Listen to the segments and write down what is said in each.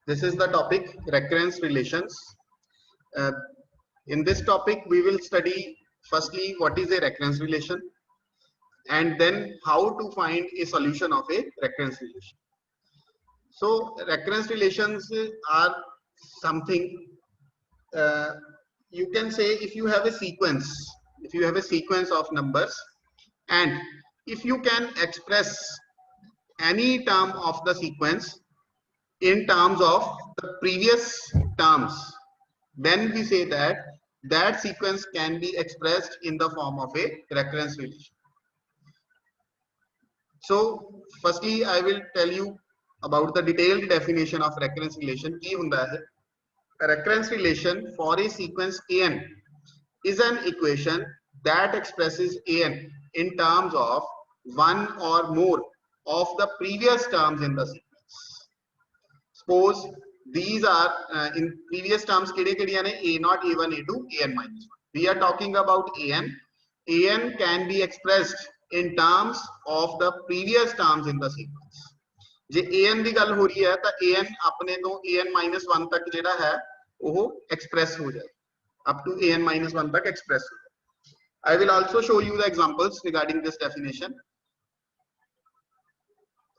This is the topic recurrence relations. Uh, in this topic, we will study firstly what is a recurrence relation and then how to find a solution of a recurrence relation. So recurrence relations are something you can say if you have a sequence of numbers, and if you can express any term of the sequence in terms of the previous terms, then we say that that sequence can be expressed in the form of a recurrence relation. So firstly I will tell you about the detailed definition of recurrence relation. की हुंदा है? A recurrence relation for a sequence an is an equation that expresses an in terms of one or more of the previous terms in the sequence. Suppose these are in previous terms kede ne a0, a1, a2, an minus 1. We are talking about an. An can be expressed in terms of the previous terms in the sequence. J an ਦੀ ਗੱਲ ਹੋ ਰਹੀ ਹੈ ਤਾਂ an ਆਪਣੇ ਤੋਂ an minus 1 तक ਜਿਹੜਾ ਹੈ ਉਹ express हो जाए, up to an minus 1 तक express हो जाए. I will also show you the examples regarding this definition.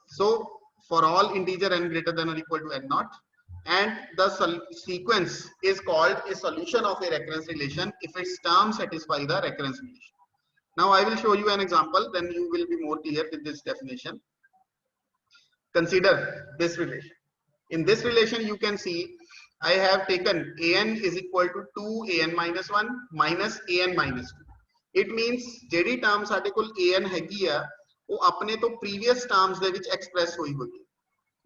So for all integer n greater than or equal to n naught, and the sequence is called a solution of a recurrence relation if its terms satisfy the recurrence relation. Now I will show you an example, then you will be more clear with this definition. Consider this relation. In this relation you can see I have taken an is equal to 2 an minus 1 minus an minus 2. It means ਜਿਹੜੀ term ਸਾਡੇ ਕੋਲ an ਹੈਗੀ ਆ ਉਹ ਆਪਣੇ ਤੋਂ previous terms ਦੇ ਵਿੱਚ express ਹੋਈ ਹੋਈ ਹੈ.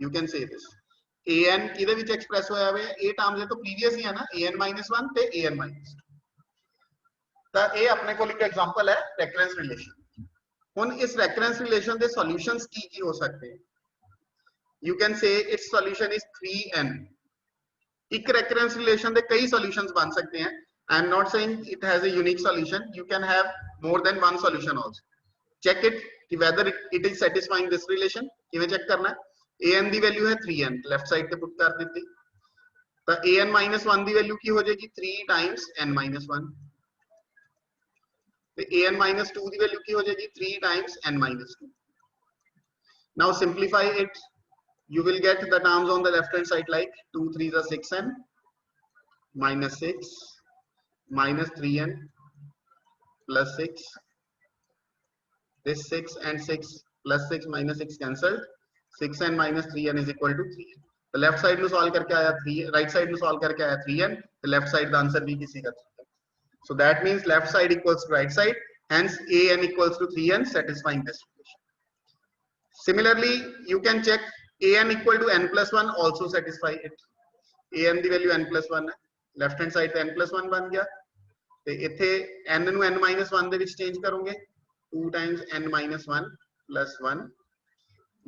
You can say this. an ਕਿਹਦੇ ਵਿੱਚ express ਹੋਇਆ ਹੋਇਆ ਇਹ terms ਦੇ ਤੋਂ previous ਹੀ ਹੈ ਨਾ, an minus 1 ਤੇ an minus 2. ਤਾਂ ਇਹ ਆਪਣੇ ਕੋਲ ਇੱਕ example ਹੈ recurrence relation. ਹੁਣ ਇਸ recurrence relation ਦੇ solutions ਕੀ ਹੋ ਸਕਦੇ हैं? You can say its solution is 3n. एक recurrence relation ਦੇ कई solutions बन सकते हैं. I am not saying it has a unique solution. You can have more than one solution also. Check it whether it is satisfying this relation. किवें check करना है? an the value है 3n, left side पे put कर देती. तो an minus 1 the value की हो जाएगी 3 times n minus 1. तो an minus 2 दी value की हो जाएगी 3 times n minus 2. Now simplify it. You will get the terms on the left hand side like 2 3s are 6n minus 6 minus 3n plus 6. This 6 and 6 plus 6 minus 6 cancelled. 6n minus 3n is equal to 3n. The left side में solve करके आया 3, right side में solve करके आया 3n. The left side the answer भी किसी का 3n. So that means left side equals to right side. Hence an equals to 3n, satisfying this relation. Similarly, you can check an equal to n plus 1 also satisfy it. an the value n plus 1 है, left hand side ਤੇ n plus 1 ਬਣ ਗਿਆ ਤੇ ਇੱਥੇ n ਨੂੰ n minus 1 ਦੇ ਵਿੱਚ change ਕਰੋਗੇ 2 times n minus 1 plus 1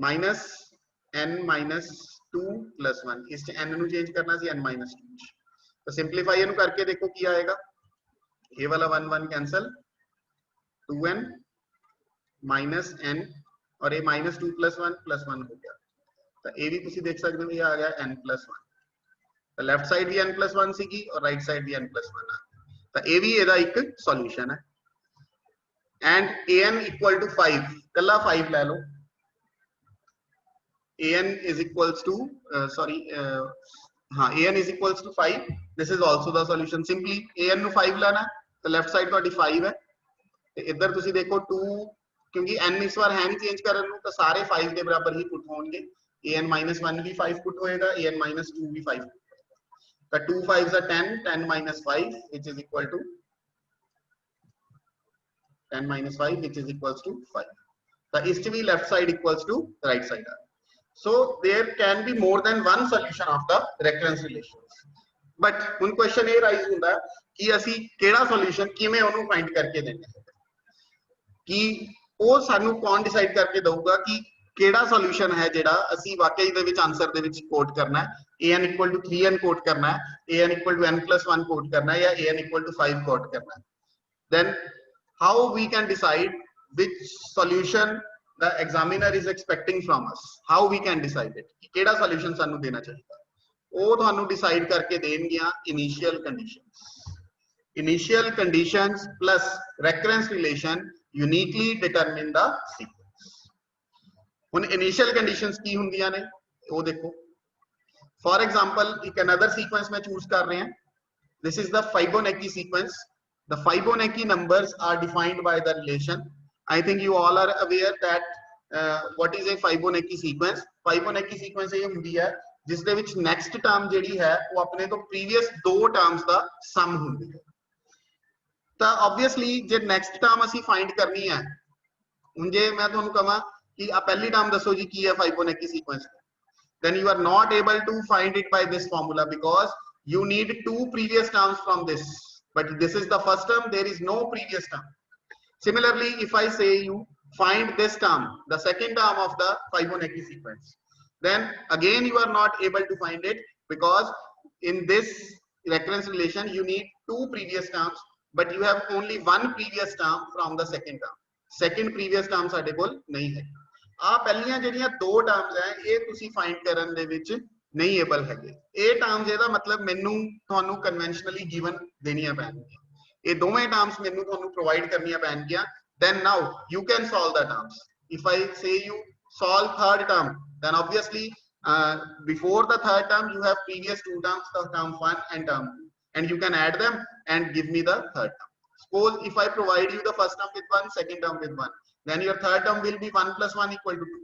minus n minus 2 plus 1. ਇਸ ਚ n ਨੂੰ ਚੇਂਜ ਕਰਨਾ ਸੀ n minus 2. तो सिंपलीफाई ਇਹਨੂੰ ਕਰਕੇ ਦੇਖੋ ਕੀ ਆਏਗਾ. ਇਹ ਵਾਲਾ 1 1 कैंसिल, 2n minus n और ये minus 2 plus 1 हो गया. तो ए भी तुसी देख सकते हो ये आ गया n plus 1. तो लेफ्ट साइड भी n plus 1 सीगी और राइट साइड भी n plus 1 आ गया. तो ए भी ਇਹਦਾ ਇੱਕ सॉल्यूशन है. एंड an equal to 5, कल्ला 5 ले लो. an is equals to an is equals to 5. This is also the solution. Simply an ਨੂੰ 5 लेना तो लेफ्ट साइड ਤੁਹਾਡੀ 5 है ਤੇ ਇੱਧਰ ਤੁਸੀਂ ਦੇਖੋ 2, क्योंकि n इस बार है नहीं चेंज करन ਨੂੰ ਤਾਂ ਸਾਰੇ 5 ਦੇ ਬਰਾਬਰ ਹੀ ਪੁੱਟ ਹੋਣਗੇ. an minus 1 भी 5 पुट होएगा, an minus 2 भी 5 पुट होएगा. तो 2 5s are 10, 10 minus 5 which is equal to 10 minus 5 which is equals to 5. तो इस भी left side equals to right side. So there can be more than one solution of the recurrence relations. But one question ये rise ਹੁੰਦਾ कि ਅਸੀਂ ਕਿਹੜਾ solution ਕਿਵੇਂ ਉਹਨੂੰ find ਕਰਕੇ ਦੇਣਾ ਹੈ कि ਉਹ ਸਾਨੂੰ ਕੌਣ ਡਿਸਾਈਡ ਕਰਕੇ ਦਊਗਾ ਕਿ ਕਿਹੜਾ ਸੋਲੂਸ਼ਨ ਹੈ ਜਿਹੜਾ ਅਸੀਂ ਵਾਕਈ ਦੇ ਵਿੱਚ ਆਨਸਰ ਦੇ ਵਿੱਚ ਕੋਟ ਕਰਨਾ ਹੈ. an equal to 3n ਕੋਟ ਕਰਨਾ ਹੈ, an equal to n plus 1 ਕੋਟ ਕਰਨਾ ਹੈ ਜਾਂ an equal to 5 ਕੋਟ ਕਰਨਾ ਹੈ. Then how we can decide which solution the examiner is expecting from us? How we can decide it? ਕਿਹੜਾ ਸੋਲੂਸ਼ਨ ਸਾਨੂੰ ਦੇਣਾ ਚਾਹੀਦਾ? ਉਹ ਤੁਹਾਨੂੰ ਡਿਸਾਈਡ ਕਰਕੇ ਦੇਣਗੀਆਂ initial conditions. Initial conditions plus recurrence relation uniquely determine the sequence। ਹੁਣ initial conditions ਕੀ ਹੁੰਦੀਆਂ ਨੇ ਉਹ ਦੇਖੋ। For example, एक another sequence मैं choose कर रहे हैं। This is the Fibonacci sequence। The Fibonacci numbers are defined by the relation। I think you all are aware that what is a Fibonacci sequence। Fibonacci sequence ਇਹ ਹੁੰਦੀ ਹੈ ਜਿਸ ਦੇ ਵਿੱਚ next term ਜਿਹੜੀ ਹੈ ਉਹ ਆਪਣੇ ਤੋਂ previous ਦੋ terms ਦਾ sum ਹੁੰਦੀ ਹੈ। ਤਾਂ obviously ਜੇ next term ਅਸੀਂ find ਕਰਨੀ ਹੈ, ਹੁਣ ਜੇ ਮੈਂ ਤੁਹਾਨੂੰ ਕਹਾਂ ਕਿ ਆ ਪਹਿਲੀ term ਦੱਸੋ ਜੀ ਕੀ ਹੈ Fibonacci sequence, then you are not able to find it by this formula because you need two previous terms from this, but this is the first term, there is no previous term. Similarly, if I say you find this term, the second term of the Fibonacci sequence, then again you are not able to find it because in this recurrence relation you need two previous terms, but you have only one previous term from the second term। second previous term ਸਾਡੇ ਕੋਲ ਨਹੀਂ ਹੈ। ਆ ਪਹਿਲੀਆਂ ਜਿਹੜੀਆਂ ਦੋ terms ਹੈ ਇਹ ਤੁਸੀਂ ਫਾਈਂਡ ਕਰਨ ਦੇ ਵਿੱਚ ਨਹੀਂ ਏਬਲ ਹੈਗੇ। ਇਹ ਟਰਮਸ ਇਹਦਾ ਮਤਲਬ ਮੈਨੂੰ ਤੁਹਾਨੂੰ ਕਨਵੈਨਸ਼ਨਲੀ ਗਿਵਨ ਦੇਣੀਆਂ ਪੈਣਗੀਆਂ। ਇਹ ਦੋਵੇਂ ਟਰਮਸ ਮੈਨੂੰ ਤੁਹਾਨੂੰ ਪ੍ਰੋਵਾਈਡ ਕਰਨੀਆਂ ਪੈਣਗੀਆਂ। then now you can solve the terms। if I say you solve third term, then obviously before the third term you have previous two terms, the term 1 and term 2, and you can add them and give me the third term। suppose if I provide you the first term with 1, second term with 1, then your third term will be 1 plus 1 equal to 2।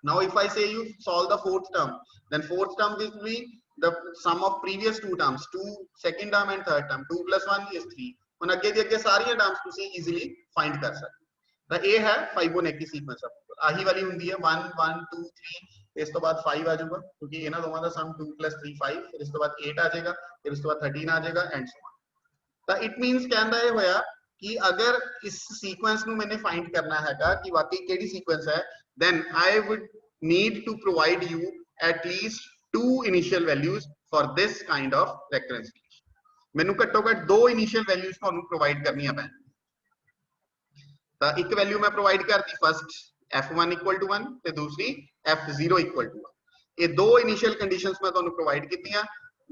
now if I say you solve the fourth term, then fourth term will be the sum of previous two terms, 2 second term and third term, 2 plus 1 is 3। ਹੁਣ ਅੱਗੇ ਦੀ ਅੱਗੇ ਸਾਰੀਆਂ terms ਤੁਸੀਂ easily find ਕਰ ਸਕਦੇ। ਤਾਂ ਇਹ ਹੈ Fibonacci sequence। ਆਹੀ ਵਾਲੀ ਹੁੰਦੀ ਹੈ 1 1 2 3, ਇਸ ਤੋਂ ਬਾਅਦ 5 ਆ ਜਾਊਗਾ ਕਿਉਂਕਿ ਇਹਨਾਂ ਦੋਵਾਂ ਦਾ ਸਮ 2 plus 3 5, ਫਿਰ ਇਸ ਤੋਂ ਬਾਅਦ 8 ਆ ਜਾਏਗਾ, ਫਿਰ ਇਸ ਤੋਂ ਬਾਅਦ 13 ਆ ਜਾਏਗਾ ਐਂਡ ਸੋ on। ਤਾਂ ਇਟ ਮੀਨਸ ਕਹਿੰਦਾ ਇਹ ਹੋਇਆ ਕਿ ਅਗਰ ਇਸ ਸੀਕੁਐਂਸ ਨੂੰ ਮੈਨੇ ਫਾਈਂਡ ਕਰਨਾ ਹੈਗਾ ਕਿ ਵਾਕਈ ਕਿਹੜੀ ਸੀਕੁਐਂਸ ਹੈ, then I would need to provide you at least two initial values for this kind of recurrence। ਮੈਨੂੰ ਘੱਟੋ ਘੱਟ ਦੋ ਇਨੀਸ਼ੀਅਲ ਵੈਲਿਊਜ਼ ਤੁਹਾਨੂੰ ਪ੍ਰੋਵਾਈਡ ਕਰਨੀਆਂ ਪੈਣਗੀਆਂ। ਤਾਂ ਇੱਕ ਵੈਲਿਊ ਮੈਂ ਪ੍ਰੋਵਾਈਡ ਕਰਤੀ ਫਸਟ f1 equal to 1 ਤੇ ਦੂਸਰੀ f0 equal to 1। ਇਹ ਦੋ ਇਨੀਸ਼ੀਅਲ ਕੰਡੀਸ਼ਨਸ ਮੈਂ ਤੁਹਾਨੂੰ ਪ੍ਰੋਵਾਈਡ ਕੀਤੀਆਂ।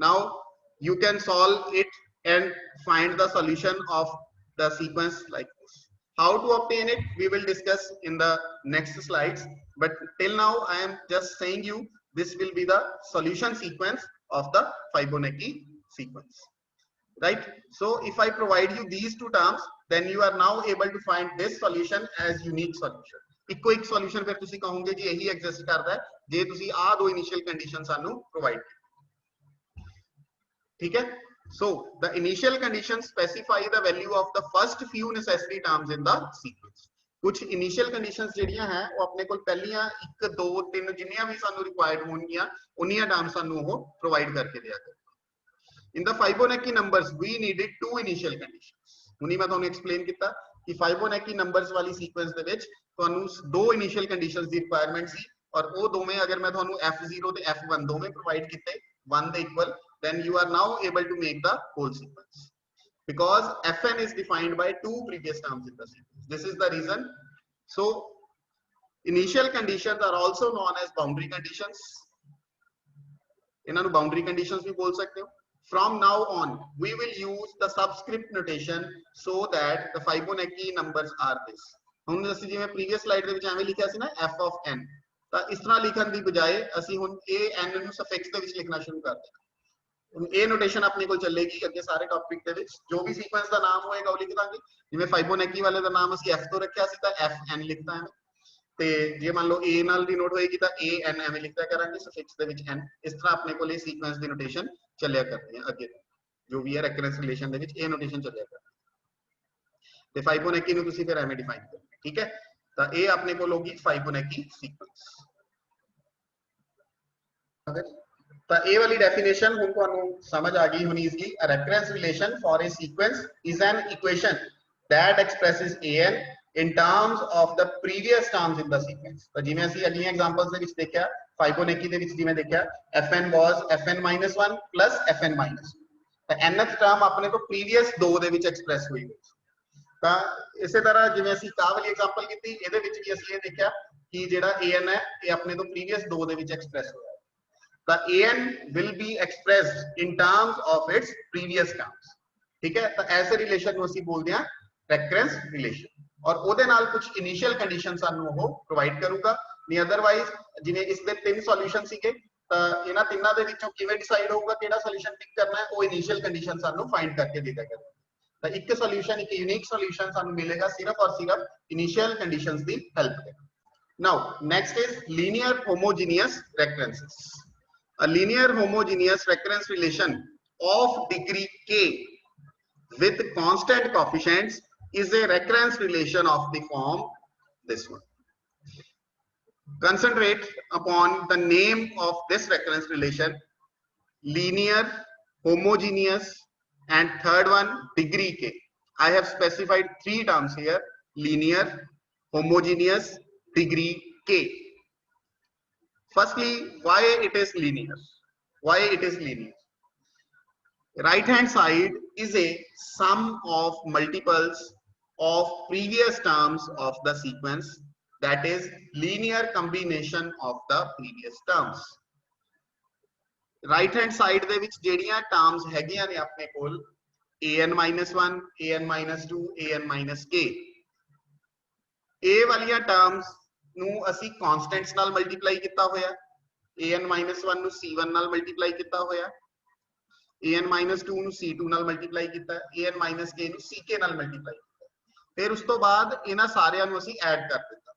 now you can solve it and find the solution of the sequence like this। how to obtain it we will discuss in the next slides, but till now I am just saying you this will be the solution sequence of the Fibonacci sequence, right? so if I provide you these two terms, then you are now able to find this solution as unique solution। ਇੱਕੋ ਇੱਕ solution ਫਿਰ ਤੁਸੀਂ ਕਹੋਗੇ ਜੀ ਇਹੀ exist ਕਰਦਾ ਹੈ ਜੇ ਤੁਸੀਂ ਆ ਦੋ ਇਨੀਸ਼ੀਅਲ ਕੰਡੀਸ਼ਨ ਸਾਨੂੰ ਪ੍ਰੋਵਾਈਡ ਕੀਤੀ। ਠੀਕ ਹੈ। so the initial conditions specify the value of the first few necessary terms in the sequence। ਕੁਝ ਇਨੀਸ਼ੀਅਲ ਕੰਡੀਸ਼ਨਸ ਜਿਹੜੀਆਂ ਹੈ ਉਹ ਆਪਣੇ ਕੋਲ ਪਹਿਲੀਆਂ 1 2 3 ਜਿੰਨੀਆਂ ਵੀ ਸਾਨੂੰ ਰਿਕੁਆਇਰਡ ਹੋਣਗੀਆਂ ਉਨੀਆਂ ਟਰਮਸ ਸਾਨੂੰ ਉਹ ਪ੍ਰੋਵਾਈਡ ਕਰਕੇ ਦਿਆ ਕਰੇਗਾ। in the Fibonacci numbers we needed two initial conditions। ਹੁਣੀ ਮੈਂ ਤੁਹਾਨੂੰ ਐਕਸਪਲੇਨ ਕੀਤਾ ਕਿ Fibonacci numbers ਵਾਲੀ ਸੀਕੁਐਂਸ ਦੇ ਵਿੱਚ ਤੁਹਾਨੂੰ ਦੋ ਇਨੀਸ਼ੀਅਲ ਕੰਡੀਸ਼ਨਸ ਦੀ ਰਿਕੁਆਇਰਮੈਂਟ ਸੀ ਔਰ ਉਹ ਦੋਵੇਂ ਅਗਰ ਮੈਂ ਤੁਹਾਨੂੰ f0 ਤੇ f1 ਦੋਵੇਂ ਪ੍ਰੋਵਾਈਡ ਕੀਤੇ 1 ਦੇ equal, then you are now able to make the whole sequence because fn is defined by two previous terms in the sequence। this is the reason। so initial conditions are also known as boundary conditions। ਇਹਨਾਂ ਨੂੰ boundary conditions ਵੀ ਬੋਲ ਸਕਦੇ ਹੋ। from now on we will use the subscript notation so that the Fibonacci numbers are this। ਹੁਣ ਅਸੀਂ ਜਿਵੇਂ previous slide ਦੇ ਵਿੱਚ ਐਵੇਂ ਲਿਖਿਆ ਸੀ ਨਾ f of n, ਤਾਂ ਇਸ ਤਰ੍ਹਾਂ ਲਿਖਣ ਦੀ ਬਜਾਏ ਅਸੀਂ ਹੁਣ ਇਹ n ਨੂੰ ਸਫਿਕਸ ਦੇ ਵਿੱਚ ਲਿਖਣਾ ਸ਼ੁਰੂ ਕਰ ਦੇਣਾ। ਹੁਣ ਇਹ ਨੋਟੇਸ਼ਨ ਆਪਣੇ ਕੋਲ ਚੱਲੇਗੀ ਅੱਗੇ ਸਾਰੇ ਟੌਪਿਕ ਦੇ ਵਿੱਚ। ਜੋ ਵੀ ਸੀਕੁਐਂਸ ਦਾ ਨਾਮ ਹੋਏਗਾ ਉਹ ਲਿਖ ਦਾਂਗੇ। ਜਿਵੇਂ Fibonacci ਵਾਲੇ ਦਾ ਨਾਮ ਅਸੀਂ f ਤੋਂ ਰੱਖਿਆ ਸੀ ਤਾਂ fn ਲਿਖਦਾ ਹੈ, ਤੇ ਜੇ ਮੰਨ ਲਓ a ਨਾਲ ਦੀ ਨੋਟ ਹੋਏਗੀ ਤਾਂ an ਐਵੇਂ ਲਿਖਦਾ ਕਰਾਂਗੇ ਸਫਿਕਸ ਦੇ ਵਿੱਚ n। ਇਸ ਤਰ੍ਹਾਂ ਆਪਣੇ ਕੋਲ ਇਹ ਸੀਕੁਐਂਸ ਦੀ ਨੋਟੇਸ਼ਨ ਚੱਲਿਆ ਕਰਦੀ ਹੈ ਅੱਗੇ ਜੋ ਵੀ ਹੈ ਰੈਕਰੈਂਸ ਰਿਲੇਸ਼ਨ ਦੇ ਵਿੱਚ ਇਹ ਨੋਟੇਸ਼ਨ ਚੱਲਿਆ ਕਰਦੀ ਹੈ। ਤੇ Fibonacci ਨੂੰ ਤੁਸੀਂ ਫਿਰ ਐਵੇਂ ਡਿਫਾਈਨ ਕਰੋਗੇ। ਠੀਕ ਹੈ। ਤਾਂ ਇਹ ਆਪਣੇ ਕੋਲ ਹੋਗੀ Fibonacci ਸੀਕੁਐਂਸ। ਤਾਂ ਇਹ ਵਾਲੀ ਡੈਫੀਨੇਸ਼ਨ ਹੁਣ ਤੁਹਾਨੂੰ ਸਮਝ ਆ ਗਈ ਹੋਣੀ easily. A recurrence relation for a sequence is an equation that expresses an in terms of the previous terms in the sequence। ਤਾਂ ਜਿਵੇਂ ਅਸੀਂ ਅਗਲੀਆਂ ਐਗਜ਼ਾਮਪਲਸ ਦੇ ਵਿੱਚ ਦੇਖਿਆ Fibonacci ਦੇ ਵਿੱਚ ਜਿਵੇਂ ਦੇਖਿਆ fn was fn-1 plus fn-2, ਤਾਂ nth ਟਰਮ ਆਪਣੇ ਤੋਂ ਪ੍ਰੀਵੀਅਸ 2 ਦੇ ਵਿੱਚ ਐਕਸਪ੍ਰੈਸ ਹੋਈ। ਤਾਂ ਇਸੇ ਤਰ੍ਹਾਂ ਜਿਵੇਂ ਅਸੀਂ ਕਾਹ ਵਾਲੀ ਐਗਜ਼ਾਮਪਲ ਕੀਤੀ ਇਹਦੇ ਵਿੱਚ ਵੀ ਅਸੀਂ ਇਹ ਦੇਖਿਆ ਕਿ ਜਿਹੜਾ an ਹੈ ਇਹ ਆਪਣੇ ਤੋਂ ਪ੍ਰੀਵੀਅਸ 2 ਦੇ ਵਿੱਚ ਐਕਸਪ੍ਰੈਸ ਹੋਇਆ। the an will be expressed in terms of its previous terms. ठीक है, तो ऐसे रिलेशन ਨੂੰ ਅਸੀਂ ਬੋਲਦੇ ਹਾਂ recurrence relation, और ਉਹਦੇ ਨਾਲ ਕੁਝ ਇਨੀਸ਼ੀਅਲ ਕੰਡੀਸ਼ਨ ਸਾਨੂੰ ਉਹ ਪ੍ਰੋਵਾਈਡ ਕਰੂਗਾ। ਨਹੀਂ ਅਦਰਵਾਈਜ਼ ਜਿਵੇਂ ਇਸ ਦੇ ਤਿੰਨ ਸੋਲੂਸ਼ਨ ਸੀਗੇ, ਤਾਂ ਇਹਨਾਂ ਤਿੰਨਾਂ ਦੇ ਵਿੱਚੋਂ ਕਿਵੇਂ ਡਿਸਾਈਡ ਹੋਊਗਾ ਕਿਹੜਾ ਸੋਲੂਸ਼ਨ ਪਿਕ ਕਰਨਾ ਹੈ, ਉਹ ਇਨੀਸ਼ੀਅਲ ਕੰਡੀਸ਼ਨ ਸਾਨੂੰ ਫਾਈਂਡ ਕਰਕੇ ਦੇ ਦੇਗਾ। ਤਾਂ ਇੱਕ ਸੋਲੂਸ਼ਨ, ਇੱਕ ਯੂਨੀਕ ਸੋਲੂਸ਼ਨ ਸਾਨੂੰ ਮਿਲੇਗਾ ਸਿਰਫ ਔਰ ਸਿਰਫ ਇਨੀਸ਼ੀਅਲ ਕੰਡੀਸ਼ਨਸ ਦੀ ਹੈਲਪ ਨਾਲ। Now next is linear homogeneous recurrences. A linear homogeneous recurrence relation of degree k with constant coefficients is a recurrence relation of the form this one. Concentrate upon the name of this recurrence relation: linear, homogeneous, and third one degree k. I have specified three terms here: linear, homogeneous, degree k. Firstly, why it is linear? Why it is linear? Right hand side is a sum of multiples of previous terms of the sequence, that is linear combination of the previous terms. Right hand side ਦੇ ਵਿੱਚ ਜਿਹੜੀਆਂ terms ਹੈਗੀਆਂ ਨੇ ਆਪਣੇ ਕੋਲ an-1, an-2, an-k, ਇਹ ਵਾਲੀਆਂ terms ਨੂੰ ਅਸੀਂ ਕਾਂਸਟੈਂਟਸ ਨਾਲ ਮਲਟੀਪਲਾਈ ਕੀਤਾ ਹੋਇਆ, an-1 ਨੂੰ c1 ਨਾਲ ਮਲਟੀਪਲਾਈ ਕੀਤਾ ਹੋਇਆ, an-2 ਨੂੰ c2 ਨਾਲ ਮਲਟੀਪਲਾਈ ਕੀਤਾ, an-k ਨੂੰ ck ਨਾਲ ਮਲਟੀਪਲਾਈ ਕੀਤਾ, ਫਿਰ ਉਸ ਤੋਂ ਬਾਅਦ ਇਹਨਾਂ ਸਾਰਿਆਂ ਨੂੰ ਅਸੀਂ ਐਡ ਕਰ ਦਿੱਤਾ।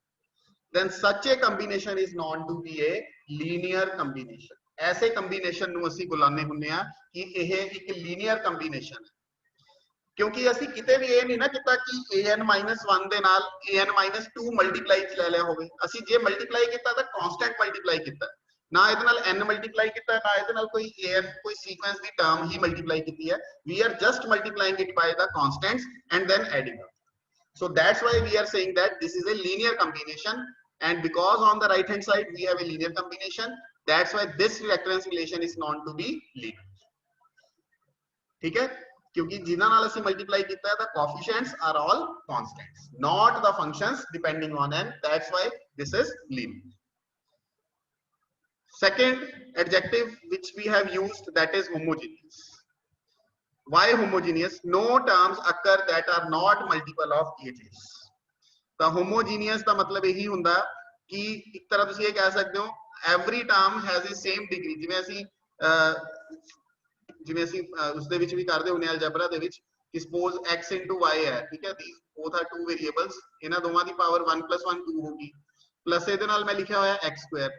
then such a combination is known to be a linear combination. ऐसे combination ਨੂੰ ਅਸੀਂ ਬੁਲਾਉਂਦੇ ਹੁੰਦੇ ਆ ਕਿ ਇਹ ਇੱਕ linear combination ਹੈ, ਕਿਉਂਕਿ ਅਸੀਂ ਕਿਤੇ ਵੀ ਇਹ ਨਹੀਂ ਨਾ ਕੀਤਾ ਕਿ an-1 ਦੇ ਨਾਲ an-2 ਮਲਟੀਪਲਾਈ ਚ ਲੈ ਲਿਆ ਹੋਵੇ। ਅਸੀਂ ਜੇ ਮਲਟੀਪਲਾਈ ਕੀਤਾ ਤਾਂ ਕਾਂਸਟੈਂਟ ਮਲਟੀਪਲਾਈ ਕੀਤਾ, ਨਾ ਇਹਦੇ ਨਾਲ n ਮਲਟੀਪਲਾਈ ਕੀਤਾ, ਨਾ ਇਹਦੇ ਨਾਲ ਕੋਈ an ਕੋਈ ਸੀਕੁਐਂਸ ਦੀ ਟਰਮ ਹੀ ਮਲਟੀਪਲਾਈ ਕੀਤੀ ਹੈ। we are just multiplying it by the constants and then adding up. So that's why we are saying that this is a linear combination, and because on the right hand side we have a linear combination, that's why this recurrence relation is known to be linear. ठीक है, क्योंकि जिन्हां नाल ਅਸੀਂ multiply ਕੀਤਾ है, the coefficients are all constants, not the functions depending on n. That's why this is linear. Second adjective which we have used, that is homogeneous. Why homogeneous? No terms occur that are not multiple of ages. ਤਾਂ homogeneous ਦਾ ਮਤਲਬ ਇਹੀ ਹੁੰਦਾ ਕਿ ਇੱਕ ਤਰ੍ਹਾਂ ਤੁਸੀਂ ਇਹ ਕਹਿ ਸਕਦੇ ਹੋ every term has a same degree. ਜਿਵੇਂ ਅਸੀਂ ਉਸ ਦੇ ਵਿੱਚ ਵੀ ਕਰਦੇ ਹੁੰਦੇ ਆ ਅਲਜਬਰਾ ਦੇ ਵਿੱਚ ਕਿ ਸਪੋਜ਼ x into y ਹੈ, ਠੀਕ ਹੈ, these both are two variables, ਇਹਨਾਂ ਦੋਵਾਂ ਦੀ ਪਾਵਰ 1 + 1 2 ਹੋਗੀ, ਪਲੱਸ ਇਹਦੇ ਨਾਲ ਮੈਂ ਲਿਖਿਆ ਹੋਇਆ x²,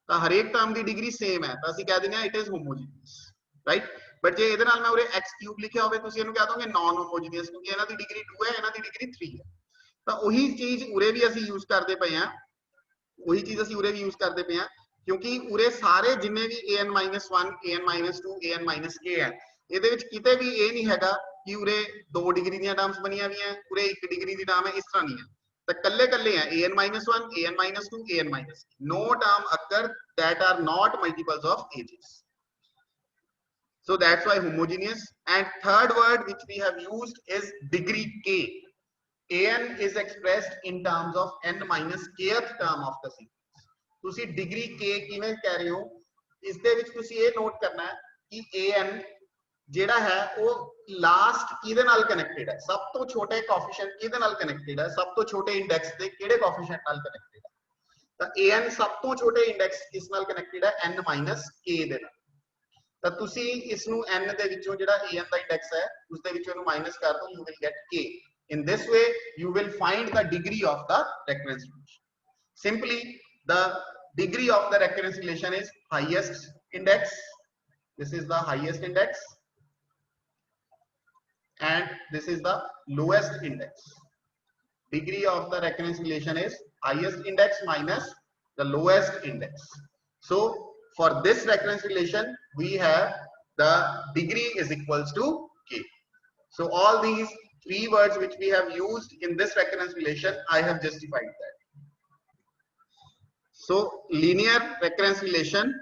ਤਾਂ ਹਰੇਕ ਟਰਮ ਦੀ ਡਿਗਰੀ ਸੇਮ ਹੈ, ਤਾਂ ਅਸੀਂ ਕਹਿ ਦਿੰਦੇ ਆ ਇਟ ਇਜ਼ ਹੋਮੋਜੀਨੀਅਸ, ਰਾਈਟ। ਬਟ ਜੇ ਇਹਦੇ ਨਾਲ ਮੈਂ ਉਰੇ x³ ਲਿਖਿਆ ਹੋਵੇ, ਤੁਸੀਂ ਇਹਨੂੰ ਕਹਿ ਦੋਗੇ ਨਾਨ ਹੋਮੋਜੀਨੀਅਸ, ਕਿਉਂਕਿ ਇਹਨਾਂ ਦੀ ਡਿਗਰੀ 2 ਹੈ, ਇਹਨਾਂ ਦੀ ਡਿਗਰੀ 3 ਹੈ। ਤਾਂ ਉਹੀ ਚੀਜ਼ ਉਰੇ ਵੀ ਅਸੀਂ ਯੂਜ਼ ਕਰਦੇ ਪਏ ਆ, ਉਹੀ ਚੀਜ਼ ਅਸੀਂ ਉਰੇ ਵੀ ਯੂਜ਼ ਕਰਦੇ ਪਏ ਆ, ਕਿਉਂਕਿ ਉਰੇ ਸਾਰੇ ਜਿੰਨੇ ਵੀ an-1, an-2, an-k ਹੈ, ਇਹਦੇ ਵਿੱਚ ਕਿਤੇ ਵੀ ਇਹ ਨਹੀਂ ਹੈਗਾ ਕਿ ਉਰੇ 2 ਡਿਗਰੀ ਦੀਆਂ ਟਰਮਸ ਬਣੀਆਂ ਹੋਈਆਂ, ਉਰੇ 1 ਡਿਗਰੀ ਦੀ ਟਰਮ ਹੈ, ਇਸ ਤਰ੍ਹਾਂ ਨਹੀਂ ਹੈ। ਤਾਂ ਕੱਲੇ ਕੱਲੇ ਹੈ an-1, an-2, an-k. No term occur that are not multiples of ages. So that's why homogeneous. And third word which we have used is degree k. an is expressed in terms of n minus kth term of the sequence. ਤੁਸੀਂ degree k ਕਿਵੇਂ ਕਹਿ ਰਹੇ ਹੋ, ਇਸ ਦੇ ਵਿੱਚ ਤੁਸੀਂ ਇਹ ਨੋਟ ਕਰਨਾ ਹੈ ਕਿ an ਜਿਹੜਾ ਹੈ ਉਹ ਲਾਸਟ ਕਿਹਦੇ ਨਾਲ ਕਨੈਕਟਡ ਹੈ, ਸਭ ਤੋਂ ਛੋਟੇ ਕੋਐਫੀਸ਼ੀਐਂਟ ਕਿਹਦੇ ਨਾਲ ਕਨੈਕਟਡ ਹੈ, ਸਭ ਤੋਂ ਛੋਟੇ ਇੰਡੈਕਸ ਦੇ ਕਿਹੜੇ ਕੋਐਫੀਸ਼ੀਐਂਟ ਨਾਲ ਕਨੈਕਟਡ ਹੈ। ਤਾਂ an ਸਭ ਤੋਂ ਛੋਟੇ ਇੰਡੈਕਸ ਕਿਸ ਨਾਲ ਕਨੈਕਟਡ ਹੈ, n minus k ਦੇ ਨਾਲ। ਤਾਂ ਤੁਸੀਂ ਇਸ ਨੂੰ n ਦੇ ਵਿੱਚੋਂ ਜਿਹੜਾ an ਦਾ ਇੰਡੈਕਸ ਹੈ ਉਸ ਦੇ ਵਿੱਚੋਂ ਇਹਨੂੰ ਮਾਈਨਸ ਕਰ ਦਿਓ, you will get k. In this way you will find the degree of the recurrence relation. Simply the degree of the recurrence relation is highest index, this is the highest index, and this is the lowest index. Degree of the recurrence relation is highest index minus the lowest index. So for this recurrence relation we have the degree is equals to k. So all these three words which we have used in this recurrence relation, I have justified that. So linear recurrence relation,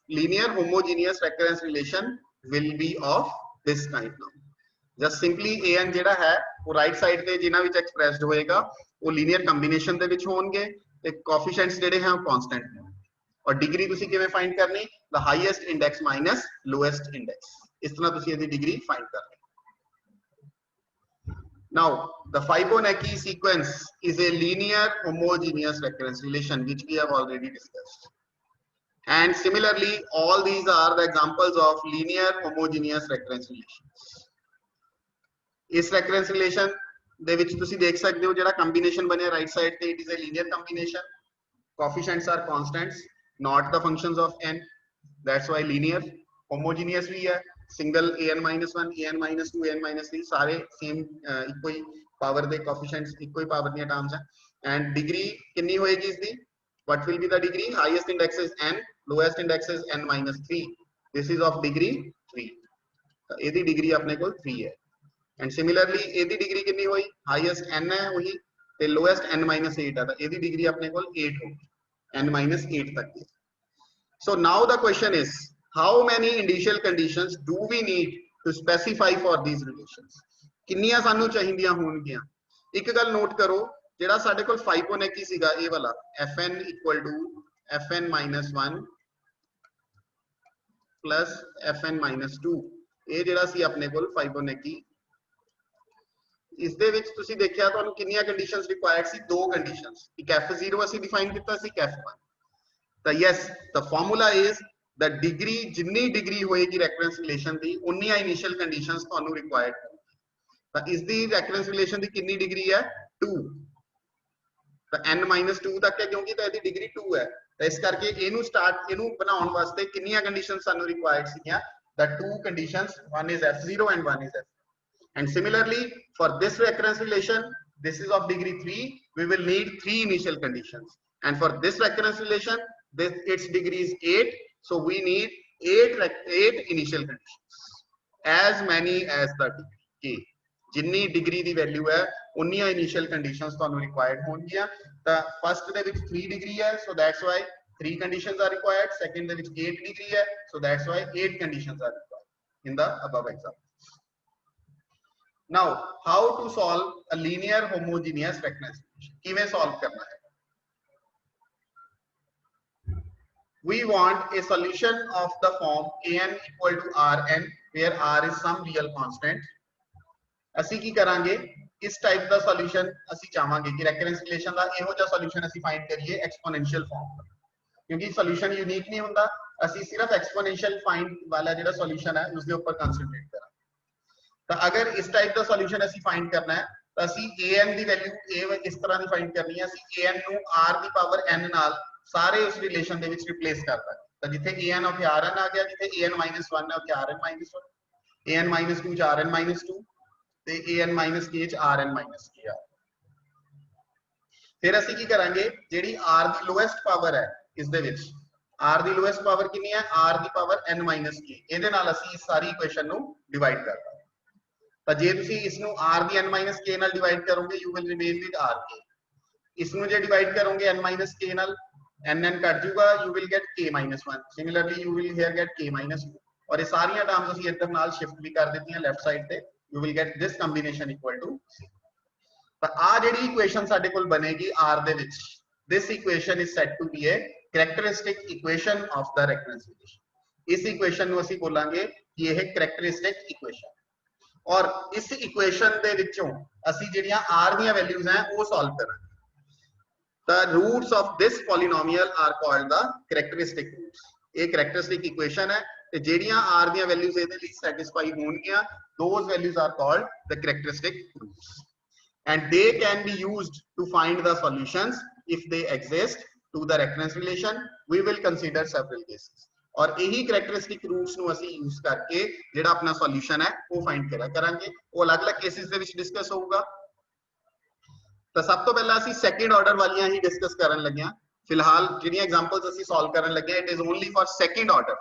linear homogeneous recurrence relation will be of this kind now. Just simply an ਜਿਹੜਾ ਹੈ ਉਹ right side ਤੇ ਜਿਨ੍ਹਾਂ ਵਿੱਚ ਐਕਸਪ੍ਰੈਸਡ ਹੋਏਗਾ ਉਹ linear combination ਦੇ ਵਿੱਚ ਹੋਣਗੇ ਤੇ ਕੋਐਫੀਸ਼ੀਐਂਟਸ ਜਿਹੜੇ ਹੈ ਉਹ ਕਾਂਸਟੈਂਟ ਨੇ। और डिग्री तुसी किवें फाइंड करनी, the highest index minus lowest index, इस तरह तुसी इहदी डिग्री फाइंड करनी। Now the Fibonacci sequence is a linear homogeneous recurrence relation which we have already discussed, and similarly all these are the examples of linear homogeneous recurrence relations. इस recurrence relation ਦੇ ਵਿੱਚ ਤੁਸੀਂ ਦੇਖ ਸਕਦੇ ਹੋ ਜਿਹੜਾ combination ਬਣਿਆ right side ਤੇ, it is a linear combination, coefficients are constants not the functions of n, that's why linear, homogeneous भी है, single an-1 an-2 an-3 सारे same ਇੱਕੋ ਹੀ power ਦੇ coefficients ਇੱਕੋ ਹੀ power ਦੀਆਂ terms है। and degree कितनी होएगी इसकी, what will be the degree, highest index is n, lowest index is n-3, this is of degree 3, तो ਇਹਦੀ degree अपने को 3 है। and similarly ਇਹਦੀ degree कितनी होई, highest n है वही ਤੇ lowest n-8 है, तो ਇਹਦੀ degree अपने को 8 होगी, n-8 तक की। so now the question is how many initial conditions do we need to specify for these relations, ਕਿੰਨੀਆਂ ਸਾਨੂੰ ਚਾਹੀਦੀਆਂ ਹੋਣਗੀਆਂ। ਇੱਕ ਗੱਲ ਨੋਟ ਕਰੋ, ਜਿਹੜਾ ਸਾਡੇ ਕੋਲ Fibonacci ਸੀਗਾ ਇਹ ਵਾਲਾ fn equal to fn-1 plus fn-2, ਇਹ ਜਿਹੜਾ ਸੀ ਆਪਣੇ ਕੋਲ Fibonacci, ਇਸ ਦੇ ਵਿੱਚ ਤੁਸੀਂ ਦੇਖਿਆ ਤੁਹਾਨੂੰ ਕਿੰਨੀਆਂ ਕੰਡੀਸ਼ਨਸ ਰਿਕੁਆਇਰਡ ਸੀ, ਦੋ ਕੰਡੀਸ਼ਨਸ, ਇੱਕ f0 ਅਸੀਂ ਡਿਫਾਈਨ ਕੀਤਾ ਸੀ, ਇੱਕ f1। ਤਾਂ yes the formula is the degree, ਜਿੰਨੀ ਡਿਗਰੀ ਹੋਏਗੀ ਰੈਕਰੈਂਸ ਰਿਲੇਸ਼ਨ ਦੀ ਉਨੀਆਂ ਇਨੀਸ਼ੀਅਲ ਕੰਡੀਸ਼ਨਸ ਤੁਹਾਨੂੰ ਰਿਕੁਆਇਰਡ ਹੋਣਗੀਆਂ। ਤਾਂ ਇਸ ਦੀ ਰੈਕਰੈਂਸ ਰਿਲੇਸ਼ਨ ਦੀ ਕਿੰਨੀ ਡਿਗਰੀ ਹੈ, 2, ਤਾਂ n-2 ਤੱਕ ਹੈ ਕਿਉਂਕਿ ਤਾਂ ਇਹਦੀ ਡਿਗਰੀ 2 ਹੈ, ਤਾਂ ਇਸ ਕਰਕੇ ਇਹਨੂੰ ਬਣਾਉਣ ਵਾਸਤੇ ਕਿੰਨੀਆਂ ਕੰਡੀਸ਼ਨਸ ਸਾਨੂੰ ਰਿਕੁਆਇਰਡ ਸੀਗੀਆਂ, the two conditions, one is f0 and one is f1। and similarly for this recurrence relation, this is of degree 3, we will need 3 initial conditions, and for this recurrence relation its degree is 8, so we need 8 initial conditions, as many as the degree k, जिन्नी degree दी value है उन्नियां initial conditions ਤੁਹਾਨੂੰ required ਹੋਣਗੀਆਂ। ਤਾਂ first ਦੇ ਵਿੱਚ 3 degree है, so that's why 3 conditions are required, second ਦੇ ਵਿੱਚ 8 degree है, so that's why 8 conditions are required in the above example। now how to solve a linear homogeneous recurrence relation, किवें solve करना है। we want a solution of the form an equal to rn where r is some real constant। ਅਸੀਂ ਕੀ ਕਰਾਂਗੇ, ਇਸ type ਦਾ solution ਅਸੀਂ ਚਾਹਾਂਗੇ ਕਿ ਰੈਕਰੈਂਸ relation ਦਾ ਇਹੋ ਜਿਹਾ ਸੋਲੂਸ਼ਨ ਅਸੀਂ ਫਾਈਂਡ ਕਰੀਏ ਐਕਸਪੋਨੈਂਸ਼ੀਅਲ ਫਾਰਮ ਦਾ, ਕਿਉਂਕਿ ਸੋਲੂਸ਼ਨ ਯੂਨੀਕ ਨਹੀਂ ਹੁੰਦਾ, ਅਸੀਂ ਸਿਰਫ ਐਕਸਪੋਨੈਂਸ਼ੀਅਲ ਫਾਈਂਡ ਵਾਲਾ ਜਿਹੜਾ ਸੋਲੂਸ਼ਨ ਹੈ ਉਸ ਦੇ ਉੱਪਰ ਕਨਸੈਂਟਰੇਟ ਕਰਾਂਗੇ। ਤਾਂ ਅਗਰ ਇਸ ਟਾਈਪ ਦਾ ਸੋਲੂਸ਼ਨ ਅਸੀਂ ਫਾਈਂਡ ਕਰਨਾ ਹੈ ਤਾਂ ਅਸੀਂ an ਦੀ ਵੈਲਿਊ ਇਸ ਤਰ੍ਹਾਂ ਦੀ ਫਾਈਂਡ ਕਰਨੀ ਹੈ, ਅਸੀਂ an ਨੂੰ r ਦੀ ਪਾਵਰ n ਨਾਲ ਸਾਰੇ ਉਸ ਰਿਲੇਸ਼ਨ ਦੇ ਵਿੱਚ ਰਿਪਲੇਸ ਕਰ ਦਾਂਗੇ। ਤਾਂ ਜਿੱਥੇ an ਉੱਥੇ rn ਆ ਗਿਆ, ਜਿੱਥੇ an-1 ਹੈ ਉੱਥੇ rn-1, an-2 ਚ rn-2 ਤੇ an-k ਚ rn-k ਆ। ਫਿਰ ਅਸੀਂ ਕੀ ਕਰਾਂਗੇ, ਜਿਹੜੀ r ਦੀ ਲੋਐਸਟ ਪਾਵਰ ਹੈ ਇਸ ਦੇ ਵਿੱਚ, r ਦੀ ਲੋਐਸਟ ਪਾਵਰ ਕਿੰਨੀ ਹੈ, r ਦੀ ਪਾਵਰ n-k, ਇਹਦੇ ਨਾਲ ਅਸੀਂ ਇਸ ਸਾਰੀ ਇਕੁਏਸ਼ਨ ਨੂੰ ਡਿਵਾਈਡ ਕਰ ਦਾਂਗੇ। ਤਾਂ ਜੇ ਤੁਸੀਂ ਇਸ ਨੂੰ r ਦੀ n-k ਨਾਲ ਡਿਵਾਈਡ ਕਰੋਗੇ you will remain with rk, ਇਸ ਨੂੰ ਜੇ ਡਿਵਾਈਡ ਕਰੋਗੇ n-k ਨਾਲ n ਕੱਟ ਜਾਊਗਾ, you will get k-1, similarly you will here get k-2, ਔਰ ਇਹ ਸਾਰੀਆਂ ਟਰਮਸ ਅਸੀਂ ਇੱਧਰ ਨਾਲ ਸ਼ਿਫਟ ਵੀ ਕਰ ਦਿੱਤੀਆਂ ਲੈਫਟ ਸਾਈਡ ਤੇ, you will get this combination equal to c। ਤਾਂ ਆ ਜਿਹੜੀ ਇਕੁਏਸ਼ਨ ਸਾਡੇ ਕੋਲ ਬਣੇਗੀ r ਦੇ ਵਿੱਚ, this equation is said to be a characteristic equation of the recurrence relation। ਇਸ ਇਕੁਏਸ਼ਨ ਨੂੰ ਅਸੀਂ ਬੋਲਾਂਗੇ ਕਿ ਇਹ characteristic equation, ਔਰ ਇਸ ਇਕੁਏਸ਼ਨ ਦੇ ਵਿੱਚੋਂ ਅਸੀਂ ਜਿਹੜੀਆਂ r ਦੀਆਂ ਵੈਲਿਊਜ਼ ਹੈ ਉਹ ਸੋਲਵ ਕਰਾਂਗੇ। the roots of this polynomial are called the characteristic roots। ਇਹ characteristic equation ਹੈ ਤੇ ਜਿਹੜੀਆਂ r ਦੀਆਂ ਵੈਲਿਊਜ਼ ਇਹਦੇ ਲਈ ਸੈਟੀਸਫਾਈ ਹੋਣਗੀਆਂ, those values are called the characteristic roots, and they can be used to find the solutions if they exist to the recurrence relation। we will consider several cases, और यही characteristic roots ਨੂੰ ਅਸੀਂ use ਕਰਕੇ ਜਿਹੜਾ ਆਪਣਾ solution ਹੈ ਉਹ find ਕਰਿਆ ਕਰਾਂਗੇ, ਉਹ ਅਲੱਗ-ਅਲੱਗ cases ਦੇ ਵਿੱਚ discuss ਹੋਊਗਾ। ਤਾਂ ਸਭ ਤੋਂ ਪਹਿਲਾਂ ਅਸੀਂ ਸੈਕੰਡ ਆਰਡਰ ਵਾਲੀਆਂ ਹੀ ਡਿਸਕਸ ਕਰਨ ਲੱਗਿਆ। ਫਿਲਹਾਲ ਜਿਹੜੀਆਂ ਐਗਜ਼ਾਮਪਲਸ ਅਸੀਂ ਸੋਲਵ ਕਰਨ ਲੱਗੇ it is only for second order.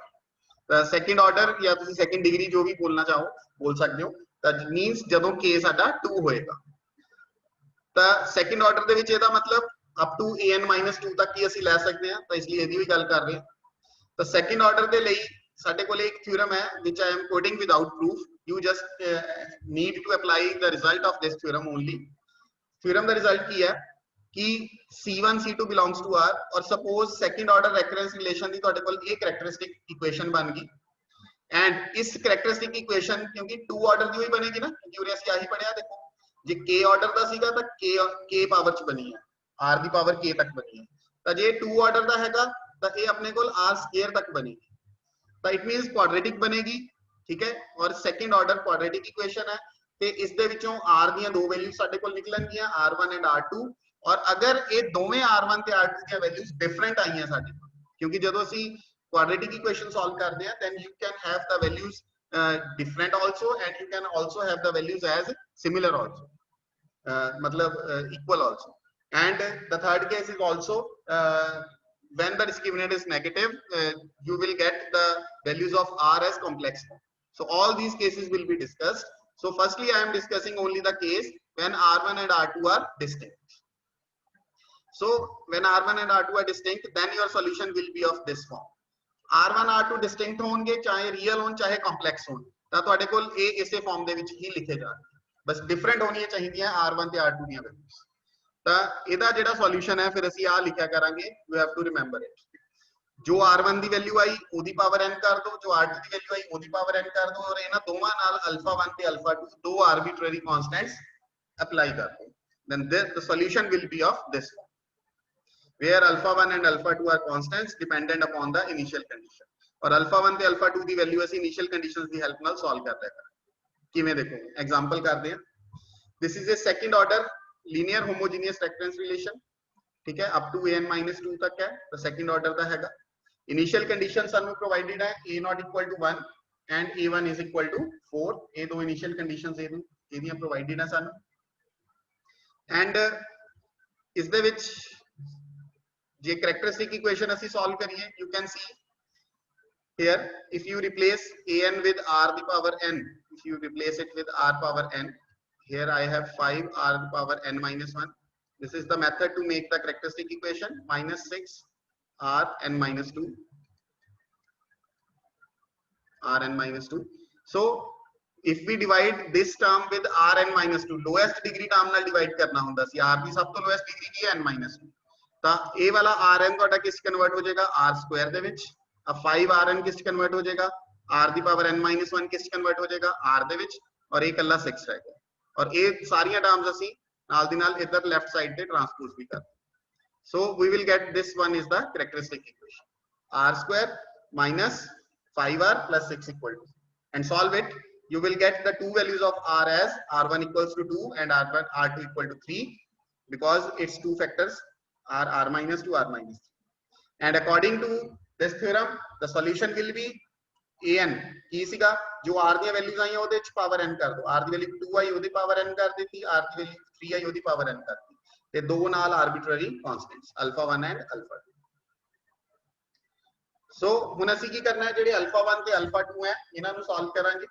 ਤਾਂ ਸੈਕੰਡ ਆਰਡਰ ਜਾਂ ਤੁਸੀਂ ਸੈਕੰਡ ਡਿਗਰੀ ਜੋ ਵੀ ਬੋਲਣਾ ਚਾਹੋ ਬੋਲ ਸਕਦੇ ਹੋ। ਤਾਂ ਮੀਨਸ ਜਦੋਂ k ਸਾਡਾ 2 ਹੋਏਗਾ, ਤਾਂ ਸੈਕੰਡ ਆਰਡਰ ਦੇ ਵਿੱਚ ਇਹਦਾ ਮਤਲਬ ਅਪ ਟੂ an-2 ਤੱਕ ਹੀ ਅਸੀਂ ਲੈ ਸਕਦੇ ਹਾਂ, ਤਾਂ ਇਸ ਲਈ ਇਹਦੀ ਵੀ ਗੱਲ ਕਰ ਰਹੇ ਹਾਂ। ਤਾਂ ਸੈਕੰਡ ਆਰਡਰ ਦੇ ਲਈ ਸਾਡੇ ਕੋਲ ਇੱਕ ਥਿਊਰਮ ਹੈ which I am quoting without proof, you just need to apply the result of this theorem only। Theorem ਦਾ ਰਿਜ਼ਲਟ ਕੀ ਹੈ कि C1 C2 belongs to R और suppose second order recurrence relation दी ਤੁਹਾਡੇ ਕੋਲ ਇਹ कैरेक्टरिस्टिक इक्वेशन बन गई एंड इस कैरेक्टरिस्टिक इक्वेशन क्योंकि टू ऑर्डर ਦੀ ਹੋਈ ਬਣੇਗੀ ਨਾ क्योंकि ਉਰੇ ਅਸੀਂ ਆਹੀ ਪੜਿਆ ਦੇਖੋ ਜੇ k ਆਰਡਰ ਦਾ ਸੀਗਾ ਤਾਂ k ਪਾਵਰ ਚ ਬਣੀ ਹੈ r ਦੀ ਪਾਵਰ k ਤੱਕ ਬਣੀ ਹੈ ਤਾਂ ਜੇ 2 ਆਰਡਰ ਦਾ ਹੈਗਾ ਤਾਂ ਇਹ ਆਪਣੇ ਕੋਲ r ਸਕੁਅਰ ਤੱਕ ਬਣੇਗੀ ਤਾਂ ਇਟ ਮੀਨਸ ਕੁਆਡ੍ਰੇਟਿਕ ਬਣੇਗੀ ਠੀਕ ਹੈ ਔਰ ਸੈਕੰਡ ਆਰਡਰ ਕੁਆਡ੍ਰੇਟਿਕ ਇਕੁਏਸ਼ਨ ਹੈ ਤੇ ਇਸ ਦੇ ਵਿੱਚੋਂ r ਦੀਆਂ ਦੋ ਵੈਲਿਊਜ਼ ਸਾਡੇ ਕੋਲ ਨਿਕਲਣਗੀਆਂ r1 ਐਂਡ r2 और अगर ये दोवें R1 ਤੇ R2 ਦੀਆਂ ਵੈਲਿਊਜ਼ ਡਿਫਰੈਂਟ ਆਈਆਂ ਸਾਡੇ ਕੋਲ ਕਿਉਂਕਿ ਜਦੋਂ ਅਸੀਂ ਕੁਆਡ੍ਰੇਟਿਕ ਇਕੁਏਸ਼ਨ ਸੋਲਵ ਕਰਦੇ ਹਾਂ then you can have the values different also and you can also have the values as similar also मतलब equal also and the third case is also when the discriminant is negative you will get the values of R as complex so all these cases will be discussed so firstly I am discussing only the case when R1 and R2 are distinct. So when R1 and R2 are distinct, then your solution will be of this form. R1 R2 distinct होंगे चाहे real हों चाहे complex हों ਤਾਂ ਤੁਹਾਡੇ ਕੋਲ ਇਹ ਇਸੇ ਫਾਰਮ ਦੇ ਵਿੱਚ ਹੀ ਲਿਖੇ ਜਾਣਗੇ ਬਸ ਡਿਫਰੈਂਟ ਹੋਣੀਆਂ ਚਾਹੀਦੀਆਂ R1 ਤੇ R2 ਦੀਆਂ ਵੈਲਿਊਜ਼ ਤਾਂ ਇਹਦਾ ਜਿਹੜਾ ਸੋਲੂਸ਼ਨ ਹੈ ਫਿਰ ਅਸੀਂ ਆ ਲਿਖਿਆ ਕਰਾਂਗੇ you have to remember it ਜੋ R1 ਦੀ ਵੈਲਿਊ ਆਈ ਉਹਦੀ ਪਾਵਰ n ਕਰ ਦੋ ਜੋ R2 ਦੀ ਵੈਲਿਊ ਆਈ ਉਹਦੀ ਪਾਵਰ n ਕਰ ਦੋ ਔਰ ਇਹਨਾਂ ਦੋਵਾਂ ਨਾਲ α1 ਤੇ α2 ਦੋ ਆਰਬਿਟਰਰੀ ਕਨਸਟੈਂਟਸ ਅਪਲਾਈ ਕਰ ਦੋ then the solution will be of this form where alpha1 and alpha2 are constants dependent upon the initial condition और alpha1 ਤੇ alpha2 ਦੀ ਵੈਲਿਊ ਅਸੀਂ initial conditions ਦੀ ਹੈਲਪ ਨਾਲ ਸੋਲਵ ਕਰ ਲਿਆ ਕਰਾਂਗੇ ਕਿਵੇਂ ਦੇਖੋ ਐਗਜ਼ਾਮਪਲ ਕਰਦੇ ਹਾਂ this is a second order linear homogeneous recurrence relation ਠੀਕ ਹੈ up to an-2 ਤੱਕ ਹੈ ਤਾਂ second order ਦਾ ਹੈਗਾ initial condition ਸਾਨੂੰ provided ਹੈ a0 equal to 1 and a1 is equal to 4 ਇਹ ਦੋ initial conditions ਇਹਦੀਆਂ provided ਹੈ ਸਾਨੂੰ and ਇਸ ਦੇ ਵਿੱਚ जे characteristic equation ਅਸੀਂ solve करिए you can see here if you replace an with r the power n if you replace it with r power n here I have 5 r the power n minus 1 this is the method to make the characteristic equation minus 6 r n minus 2 r n minus 2 so if we divide this term with r n minus 2 lowest degree term ਨਾਲ divide ਕਰਨਾ ਹੁੰਦਾ ਸੀ r ਦੀ ਸਭ ਤੋਂ lowest degree ਕੀ ਹੈ n minus 2 ਤਾਂ ਇਹ ਵਾਲਾ rn ਤੁਹਾਡਾ ਕਿਸ ਕਨਵਰਟ ਹੋ ਜਾਏਗਾ r ਸਕੁਅਰ ਦੇ ਵਿੱਚ ਆ 5rn ਕਿਸ ਕਨਵਰਟ ਹੋ ਜਾਏਗਾ r ਦੀ ਪਾਵਰ n-1 ਕਿਸ ਕਨਵਰਟ ਹੋ ਜਾਏਗਾ r ਦੇ ਵਿੱਚ ਔਰ ਇਹ ਇਕੱਲਾ 6 ਰਹਿ ਗਿਆ ਔਰ ਇਹ ਸਾਰੀਆਂ ਟਰਮਸ ਅਸੀਂ ਨਾਲ ਦੀ ਨਾਲ ਇੱਧਰ ਲੈਫਟ ਸਾਈਡ ਤੇ ਟ੍ਰਾਂਸਪੋਜ਼ ਵੀ ਕਰ so we will get this one is the characteristic equation r square minus 5r plus 6 equal to and solve it you will get the two values of r as r1 equals to 2 and r2 equal to 3 because its two factors are r minus 2 r minus 3 and according to this theorem the solution will be an ਕੀ ਸੀਗਾ ਜੋ r ਦੀਆਂ values ਆਈਆਂ ਉਹਦੇ ਵਿੱਚ power n ਕਰ ਦੋ r ਦੀ value 2 ਆਈ ਉਹਦੀ power n ਕਰ ਦਿੱਤੀ r ਦੀ ਵੈਲਿਊ 3 ਆਈ ਉਹਦੀ ਪਾਵਰ n ਕਰਤੀ ਤੇ ਦੋ ਨਾਲ ਆਰਬਿਟਰਰੀ ਕਨਸਟੈਂਟਸ α1 ਐਂਡ α2 ਸੋ ਹੁਣ ਅਸੀਂ ਕੀ ਕਰਨਾ ਹੈ ਜਿਹੜੇ α1 ਤੇ α2 ਹੈ ਇਹਨਾਂ ਨੂੰ ਸੋਲਵ ਕਰਾਂਗੇ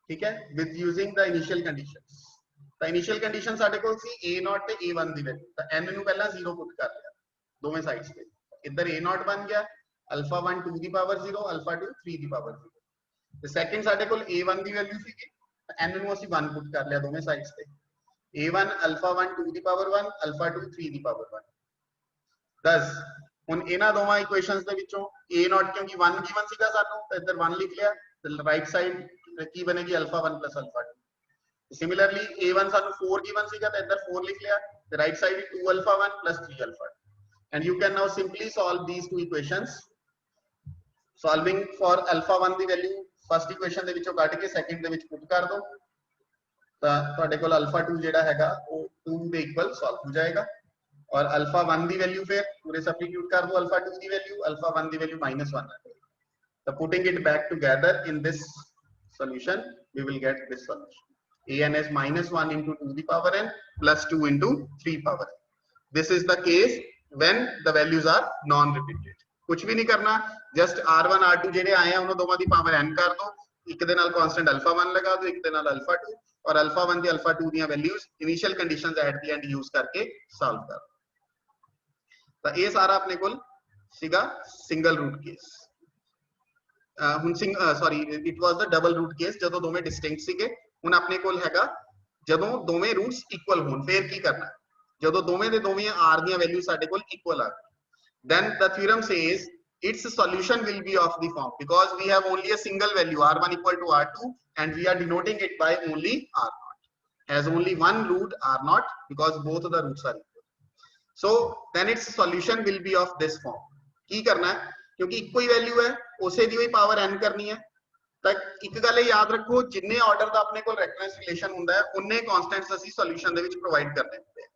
ਠੀਕ ਹੈ with using the initial conditions ਤਾਂ ਇਨੀਸ਼ੀਅਲ ਕੰਡੀਸ਼ਨ ਸਾਡੇ ਕੋਲ ਸੀ a0 ਤੇ a1 ਦੀ ਵੈਲਿਊ ਤਾਂ n ਨੂੰ ਪਹਿਲਾਂ 0 ਪੁੱਟ ਕਰ ਲਿਆ ਦੋਵੇਂ ਸਾਈਡਸ ਤੇ ਇੱਧਰ a0 ਬਣ ਗਿਆ α1 2 ਦੀ ਪਾਵਰ 0 α2 3 ਦੀ ਪਾਵਰ 0 ਤੇ ਸੈਕੰਡ ਸਾਡੇ ਕੋਲ a1 ਦੀ ਵੈਲਿਊ ਸੀਗੀ ਤਾਂ n ਨੂੰ ਅਸੀਂ 1 ਪੁੱਟ ਕਰ ਲਿਆ ਦੋਵੇਂ ਸਾਈਡਸ ਤੇ a1 α1 2 ਦੀ ਪਾਵਰ 1 α2 3 ਦੀ ਪਾਵਰ 1 10 ਹੁਣ ਇਹਨਾਂ ਦੋਵਾਂ ਇਕੁਏਸ਼ਨਸ ਦੇ ਵਿੱਚੋਂ a0 ਕਿਉਂਕਿ 1 ਗਿਵਨ ਸੀਗਾ ਸਾਨੂੰ ਤਾਂ ਇੱਧਰ 1 ਲਿਖ ਲਿਆ ਤੇ ਰਾਈਟ ਸਾਈਡ ਕੀ ਬਣੇਗੀ α1 α2 Similarly, a1 ਸਾਨੂੰ 4 given ਸੀਗਾ ਤਾਂ ਇੱਧਰ 4 ਲਿਖ ਲਿਆ ਤੇ right side 2 alpha1 plus 3 alpha and you can now simply solve these two equations solving for alpha1 the value first equation ਦੇ ਵਿੱਚੋਂ ਕੱਢ ਕੇ ਸੈਕੰਡ ਦੇ ਵਿੱਚ ਪੁੱਟ ਕਰ ਦੋ ਤਾਂ ਤੁਹਾਡੇ ਕੋਲ alpha2 ਜਿਹੜਾ ਹੈਗਾ ਉਹ 2 ਦੇ ਇਕੁਅਲ ਸੋਲਵ ਹੋ ਜਾਏਗਾ ਔਰ alpha1 ਦੀ ਵੈਲਿਊ ਫਿਰ ਪੂਰੇ ਸਬਸਟੀਟਿਊਟ ਕਰ ਦੋ alpha2 ਦੀ ਵੈਲਿਊ alpha1 ਦੀ ਵੈਲਿਊ -1 ਹੈ ਤਾਂ putting it back together in this solution we will get this solution an is -1 into 2 the power n plus 2 into 3 power n. This is the case when the values are non-repeated. कुछ भी नहीं करना, just r1 r2 ਜਿਹੜੇ ਆਏ ਆ ਉਹਨਾਂ ਦੋਵਾਂ ਦੀ power n ਕਰ ਦੋ, ਇੱਕ ਦੇ ਨਾਲ constant alpha1 ਲਗਾ ਦੋ, ਇੱਕ ਦੇ ਨਾਲ alpha2 और alpha1 ਤੇ alpha2 ਦੀਆਂ values initial conditions at the end use ਕਰਕੇ ਸੋਲਵ ਕਰ। ਤਾਂ ਇਹ ਸਾਰਾ ਆਪਣੇ ਕੋਲ ਸੀਗਾ ਸਿੰਗਲ ਰੂਟ ਕੇਸ। ਹੁਣ sorry it was the double root case ਜਦੋਂ ਦੋਵੇਂ ਡਿਸਟਿੰਕਟ ਸੀਗੇ। ਹੁਣ ਆਪਣੇ ਕੋਲ ਹੈਗਾ ਜਦੋਂ ਦੋਵੇਂ ਰੂਟਸ ਇਕੁਅਲ ਹੋਣ ਫਿਰ ਕੀ ਕਰਨਾ। ਜਦੋਂ ਦੋਵੇਂ ਦੇ ਦੋਵੇਂ r ਦੀਆਂ ਵੈਲਿਊ ਸਾਡੇ ਕੋਲ ਇਕੁਅਲ ਆ then the theorem says its solution will be of the form because we have only a single value r1 equal to r2 and we are denoting it by only r0 has only one root r0 because both of the roots are equal. So then its solution will be of this form. ਕੀ ਕਰਨਾ ਹੈ ਕਿਉਂਕਿ ਇੱਕੋ ਹੀ value ਹੈ ਉਸੇ ਦੀ ਹੀ power n ਕਰਨੀ ਹੈ ਤਾਂ ਇੱਕ ਗੱਲ ਇਹ ਯਾਦ ਰੱਖੋ ਜਿੰਨੇ ਆਰਡਰ ਦਾ ਆਪਣੇ ਕੋਲ ਰੈਫਰੈਂਸ ਰਿਲੇਸ਼ਨ ਹੁੰਦਾ ਹੈ ਉਨੇ ਕਨਸਟੈਂਟਸ ਅਸੀਂ ਸੋਲੂਸ਼ਨ ਦੇ ਵਿੱਚ ਪ੍ਰੋਵਾਈਡ ਕਰਨੇ ਹੁੰਦੇ ਆ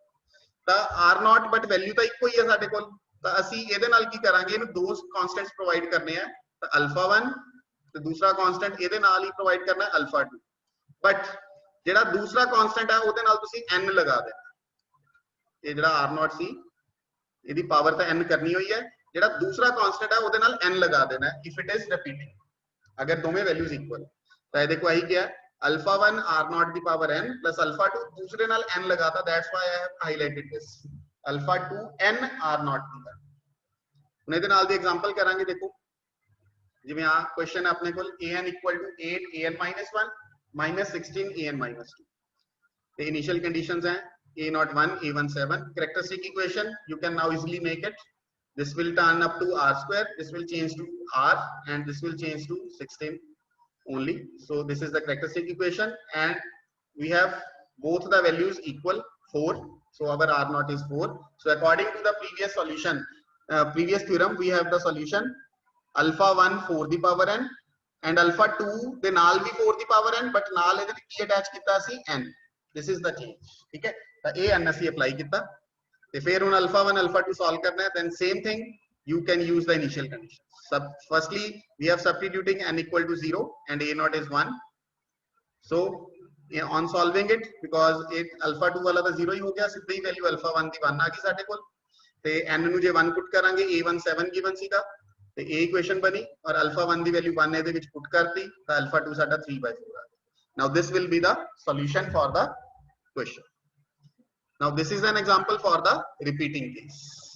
ਤਾਂ r0 ਬਟ ਵੈਲਿਊ ਤਾਂ ਇੱਕੋ ਹੀ ਹੈ ਸਾਡੇ ਕੋਲ ਤਾਂ ਅਸੀਂ ਇਹਦੇ ਨਾਲ ਕੀ ਕਰਾਂਗੇ ਇਹਨੂੰ ਦੋ ਕਨਸਟੈਂਟਸ ਪ੍ਰੋਵਾਈਡ ਕਰਨੇ ਆ ਤਾਂ α1 ਤੇ ਦੂਸਰਾ ਕਨਸਟੈਂਟ ਇਹਦੇ ਨਾਲ ਹੀ ਪ੍ਰੋਵਾਈਡ ਕਰਨਾ ਹੈ α2 ਬਟ ਜਿਹੜਾ ਦੂਸਰਾ ਕਨਸਟੈਂਟ ਹੈ ਉਹਦੇ ਨਾਲ ਤੁਸੀਂ n ਲਗਾ ਦੇਣਾ ਇਹ ਜਿਹੜਾ r0 ਸੀ ਇਹਦੀ ਪਾਵਰ ਤਾਂ n ਕਰਨੀ ਹੋਈ ਹੈ ਜਿਹੜਾ ਦੂਸਰਾ ਕਨਸਟੈਂਟ ਹੈ ਉਹਦੇ ਨਾਲ n ਲਗਾ ਦੇਣਾ ਹੈ ਇਫ ਇਟ ਇਜ਼ ਰਿਪੀਟਿੰਗ अगर दोनों वैल्यूज इक्वल तो ये देखो यही क्या है α1 r0 की पावर n प्लस α2 दूसरे नाल n लगाता that's why I have highlighted this α2 n r0 की ਹੁਣ ਇਹਦੇ ਨਾਲ ਦੀ ਐਗਜ਼ਾਮਪਲ ਕਰਾਂਗੇ ਦੇਖੋ ਜਿਵੇਂ ਆ ਕੁਐਸਚਨ ਹੈ ਆਪਣੇ ਕੋਲ an equal to 8 an minus 1 minus 16 an minus 2 the initial conditions हैं a0 1 a1 7 characteristic equation you can now easily make it. This will turn up to r square, this will change to r and this will change to 16 only. So this is the characteristic equation and we have both the values equal 4. So our r0 is 4. So according to the previous solution, previous theorem, we have the solution α1 4 the power n and α2 the naal bhi 4 the power n but naal ਇਹਦੇ ਕੀ attach ਕੀਤਾ ਸੀ n. This is the change. ठीक है ਤਾਂ ਇਹ n ਅਸੀਂ apply ਕੀਤਾ ਤੇ ਫਿਰ ਹੁਣ α1 α2 solve करना है then same thing you can use the initial conditions. Firstly we have substituting n equal to 0 and a0 is 1. So on solving it because it α2 वाला ਤਾਂ 0 ਹੀ ਹੋ ਗਿਆ ਸਿੱਧੀ ਵੈਲਿਊ α1 ਦੀ 1 ਆ ਗਈ ਸਾਡੇ ਕੋਲ ਤੇ n ਨੂੰ ਜੇ 1 ਪੁੱਟ ਕਰਾਂਗੇ a1 7 ਗਿਵਨ ਸੀਗਾ ਤੇ ਇਹ ਇਕੁਏਸ਼ਨ ਬਣੀ ਔਰ α1 ਦੀ ਵੈਲਿਊ 1 ਇਹਦੇ ਵਿੱਚ ਪੁੱਟ ਕਰਤੀ ਤਾਂ α2 ਸਾਡਾ 3/4 ਆ ਗਿਆ. Now this will be the solution for the question. Now this is an example for the repeating case.